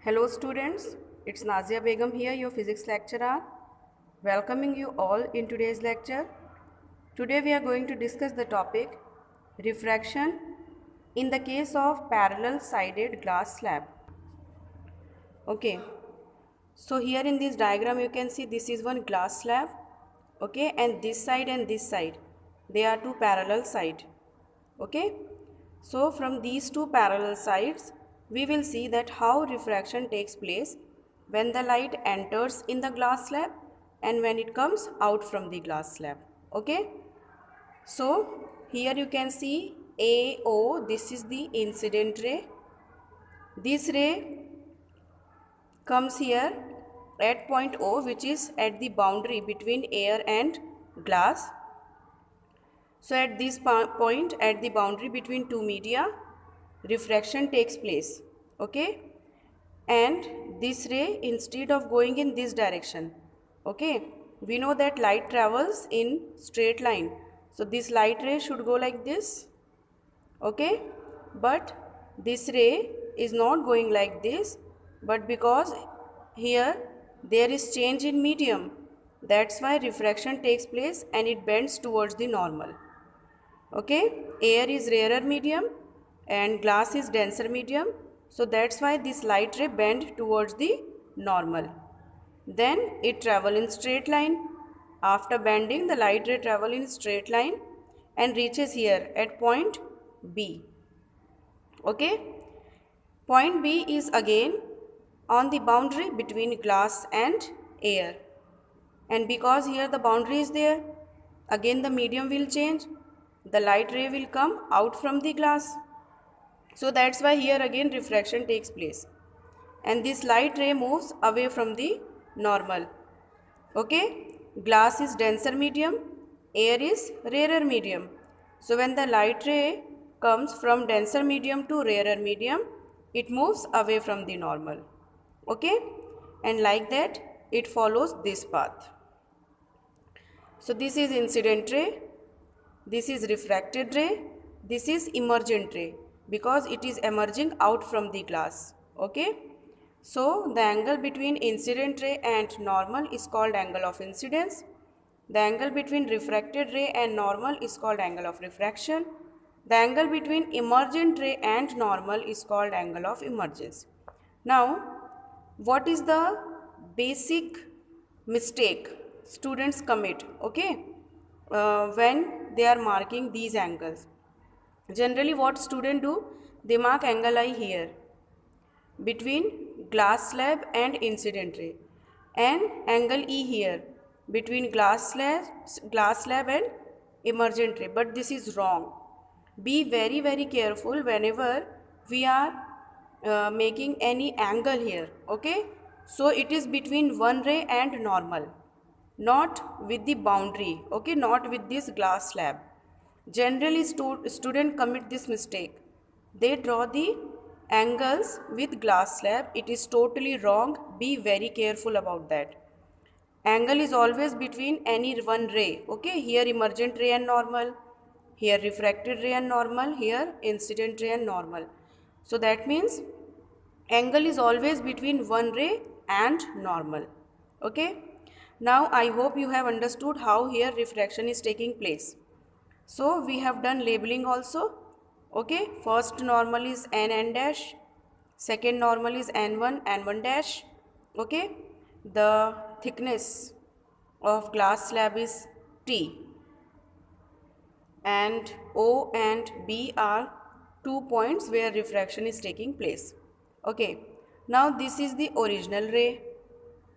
Hello students, it's Nazia Begum here, your physics lecturer, welcoming you all in today's lecture. Today we are going to discuss the topic refraction in the case of parallel sided glass slab. Okay, so here in this diagram you can see this is one glass slab, okay, and this side, they are two parallel side, okay. So from these two parallel sides, we will see that how refraction takes place when the light enters in the glass slab and when it comes out from the glass slab, okay. So here you can see AO, this is the incident ray. This ray comes here at point O, which is at the boundary between air and glass. So at this point, at the boundary between two media, refraction takes place, okay. And this ray, instead of going in this direction, okay, we know that light travels in straight line. So this light ray should go like this, okay, but this ray is not going like this, but because here there is change in medium, that's why refraction takes place and it bends towards the normal, okay. Air is rarer medium and glass is denser medium, so that's why this light ray bend towards the normal. Then it travel in straight line. After bending, the light ray travel in straight line and reaches here at point B, okay. Point B is again on the boundary between glass and air, and because here the boundary is there, again the medium will change, the light ray will come out from the glass, so that's why here again refraction takes place and this light ray moves away from the normal, okay. Glass is denser medium, air is rarer medium, so when the light ray comes from denser medium to rarer medium, it moves away from the normal, okay, and like that it follows this path. So this is incident ray, this is refracted ray, this is emergent ray because it is emerging out from the glass, okay. So the angle between incident ray and normal is called angle of incidence. The angle between refracted ray and normal is called angle of refraction. The angle between emergent ray and normal is called angle of emergence. Now, what is the basic mistake students commit, okay, when they are marking these angles? Generally what students do, they mark angle I here between glass slab and incident ray and angle E here between glass slab and emergent ray, but this is wrong. Be very careful whenever we are making any angle here, okay. So it is between one ray and normal, not with the boundary, okay, not with this glass slab. Generally student commit this mistake, they draw the angles with glass slab. It is totally wrong, be very careful about that. Angle is always between any one ray, okay. Here emergent ray and normal, here refracted ray and normal, here incident ray and normal. So that means angle is always between one ray and normal, okay. Now I hope you have understood how here refraction is taking place. So we have done labeling also, okay. First normal is n dash, second normal is n1 dash, okay. The thickness of glass slab is T and O and B are 2 points where refraction is taking place, okay. Now this is the original ray,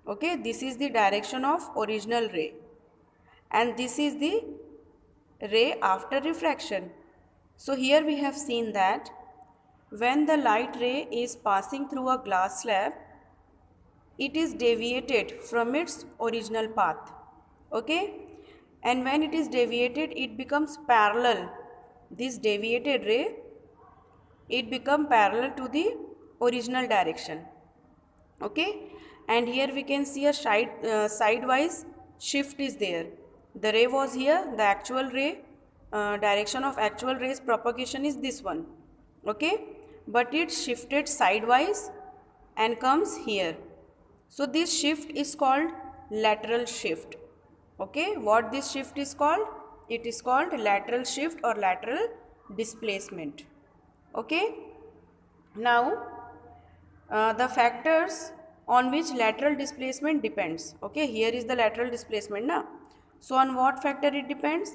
okay, this is the direction of original ray and this is the ray after refraction. So here we have seen that when the light ray is passing through a glass slab, it is deviated from its original path, okay, and when it is deviated it becomes parallel. This deviated ray, it become parallel to the original direction, okay, and here we can see a sidewise shift is there. The ray was here, the actual ray direction of actual ray's propagation is this one, okay, but it shifted sidewise and comes here. So this shift is called lateral shift. Okay, what this shift is called? It is called lateral shift or lateral displacement. Okay, now the factors on which lateral displacement depends. Okay, here is the lateral displacement now. So on what factor it depends?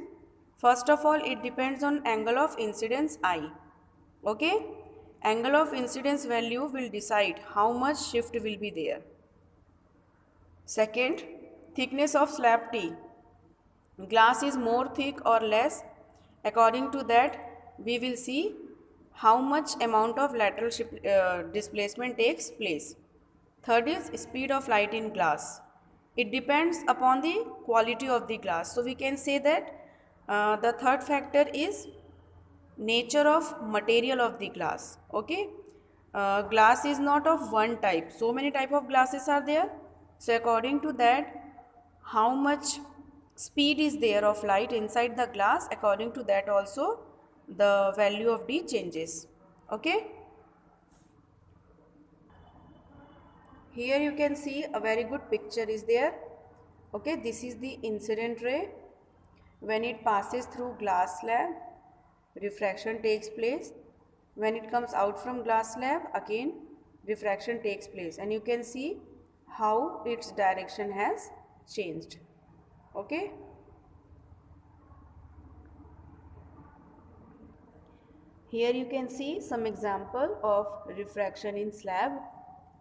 First of all, it depends on angle of incidence I. Okay, angle of incidence value will decide how much shift will be there. Second, thickness of slab T. Glass is more thick or less. According to that, we will see how much amount of lateral displacement takes place. Third is speed of light in glass. It depends upon the quality of the glass. So we can say that the third factor is nature of material of the glass. Okay, glass is not of one type. So many type of glasses are there. So according to that, how much speed is there of light inside the glass, according to that also the value of D changes. Okay, here you can see a very good picture is there. Okay, this is the incident ray. When it passes through glass slab, refraction takes place. When it comes out from glass slab, again refraction takes place, and you can see how its direction has changed. Okay, here you can see some example of refraction in slab.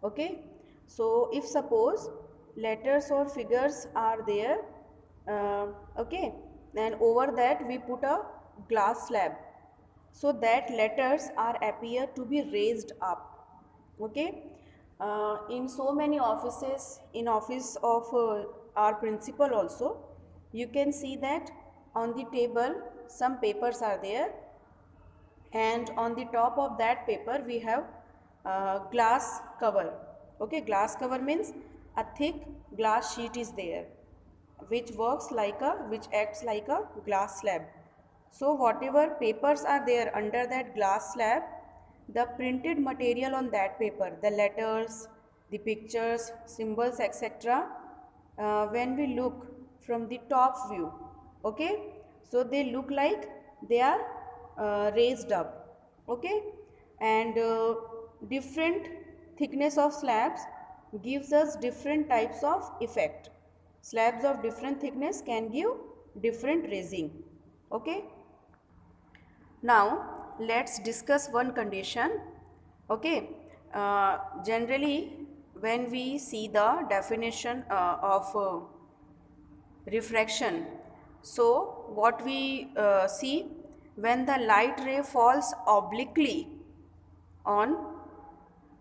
Okay, so if suppose letters or figures are there, okay, and over that we put a glass slab, so that letters are appear to be raised up. Okay, in so many offices, in office of our principal also, you can see that on the table some papers are there, and on the top of that paper we have glass cover. Okay, glass cover means a thick glass sheet is there, which acts like a glass slab. So whatever papers are there under that glass slab, the printed material on that paper, the letters, the pictures, symbols, etc., when we look from the top view, okay, so they look like they are raised up. Okay, and different thickness of slabs gives us different types of effect. Slabs of different thickness can give different raising. Okay, now let's discuss one condition. Okay, generally when we see the definition of refraction, so what we see, when the light ray falls obliquely on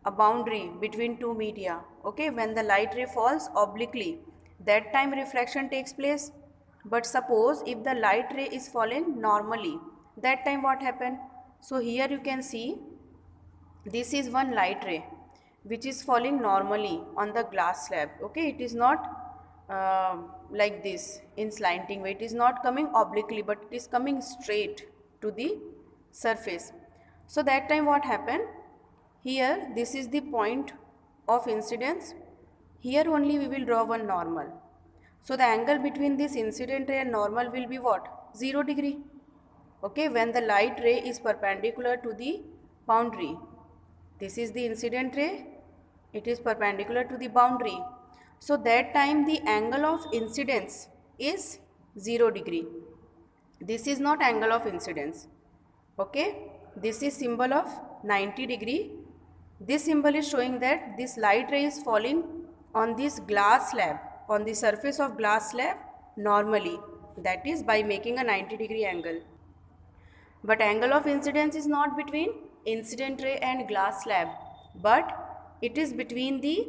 a boundary between two media. Okay, when the light ray falls obliquely, that time refraction takes place. But suppose if the light ray is falling normally, that time what happen? So here you can see, this is one light ray which is falling normally on the glass slab. Okay, it is not like this in slanting way, it is not coming obliquely, but it is coming straight to the surface. So that time what happened? Here this is the point of incidence. Here only we will draw one normal. So the angle between this incident ray and normal will be what? 0 degree. Okay, when the light ray is perpendicular to the boundary. This is the incident ray, it is perpendicular to the boundary. So that time the angle of incidence is 0 degree. This is not angle of incidence. Okay, this is symbol of 90 degree. This symbol is showing that this light ray is falling on this glass slab, on the surface of glass slab normally, that is by making a 90 degree angle. But angle of incidence is not between incident ray and glass slab, but it is between the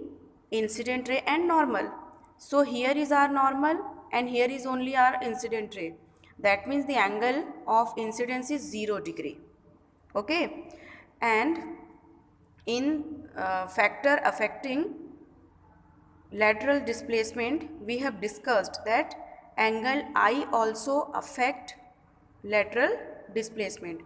incident ray and normal. So here is our normal and here is only our incident ray. That means the angle of incidence is 0 degree. Okay, and in factor affecting lateral displacement, we have discussed that angle I also affect lateral displacement,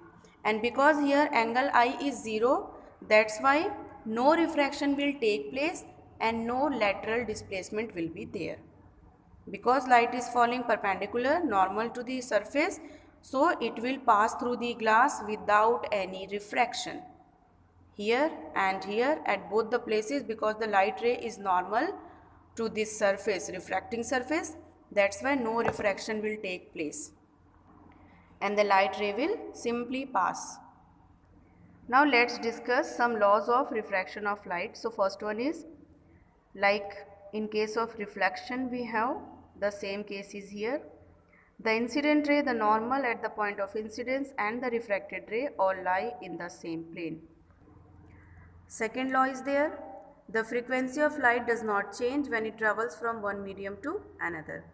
and because here angle I is 0, that's why no refraction will take place and no lateral displacement will be there. Because light is falling perpendicular, normal to the surface, so it will pass through the glass without any refraction. Here and here at both the places, because the light ray is normal to this surface, refracting surface, that's why no refraction will take place and the light ray will simply pass. Now let's discuss some laws of refraction of light. So first one is, like in case of reflection we have the same case is here. The incident ray, the normal at the point of incidence, and the refracted ray all lie in the same plane. Second law is there. The frequency of light does not change when it travels from one medium to another.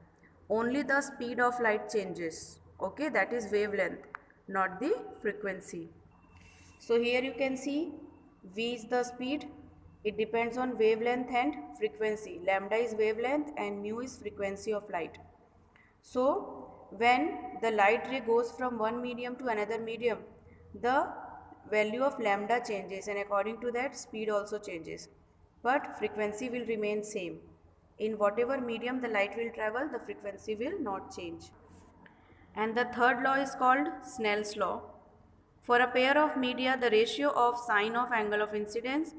Only the speed of light changes. Okay, that is wavelength, not the frequency. So here you can see V is the speed. It depends on wavelength and frequency. Lambda is wavelength and mu is frequency of light. So when the light ray goes from one medium to another medium, the value of lambda changes, and according to that speed also changes, but frequency will remain same. In whatever medium the light will travel, the frequency will not change. And the third law is called Snell's law. For a pair of media, the ratio of sine of angle of incidence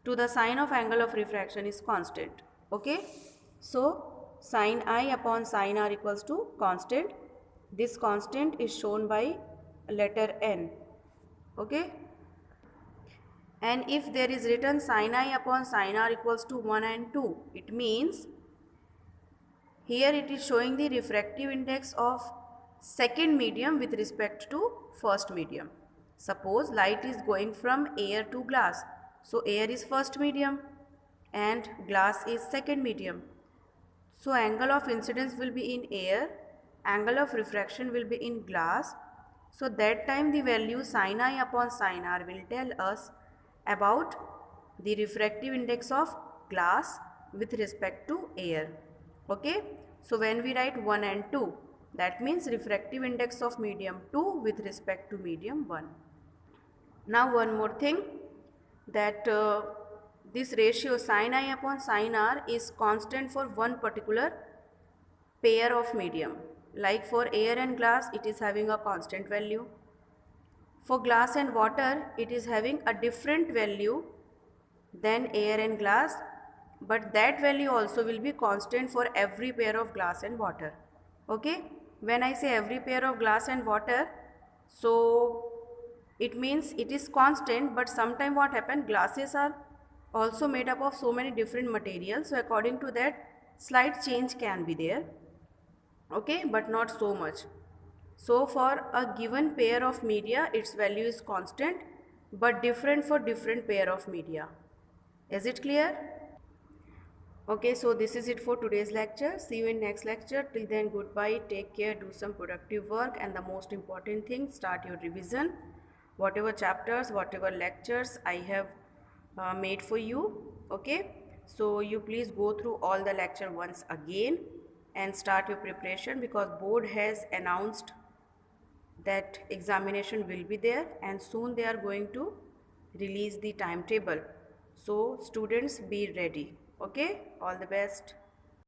to the sine of angle of refraction is constant. Okay, so sin I upon sin r equals to constant. This constant is shown by letter n. Okay, and if there is written sin I upon sin r equals to 1 and 2, it means here it is showing the refractive index of second medium with respect to first medium. Suppose light is going from air to glass, so air is first medium and glass is second medium. So angle of incidence will be in air, angle of refraction will be in glass. So that time the value sin I upon sin r will tell us about the refractive index of glass with respect to air. Okay, so when we write 1 and 2, that means refractive index of medium 2 with respect to medium 1. Now one more thing, that this ratio sin I upon sin r is constant for one particular pair of medium. Like for air and glass, it is having a constant value. For glass and water, it is having a different value than air and glass, but that value also will be constant for every pair of glass and water. Okay, when I say every pair of glass and water, so it means it is constant, but sometime what happens, glasses are also made up of so many different materials, so according to that slight change can be there. Okay, but not so much. So for a given pair of media, its value is constant but different for different pair of media. Is it clear? Okay, so this is it for today's lecture. See you in next lecture. Till then, goodbye, take care, do some productive work, and the most important thing, start your revision. Whatever chapters, whatever lectures I have made for you. Okay, so you please go through all the lecture once again and start your preparation, because board has announced that examination will be there and soon they are going to release the timetable. So students, be ready. Okay, all the best.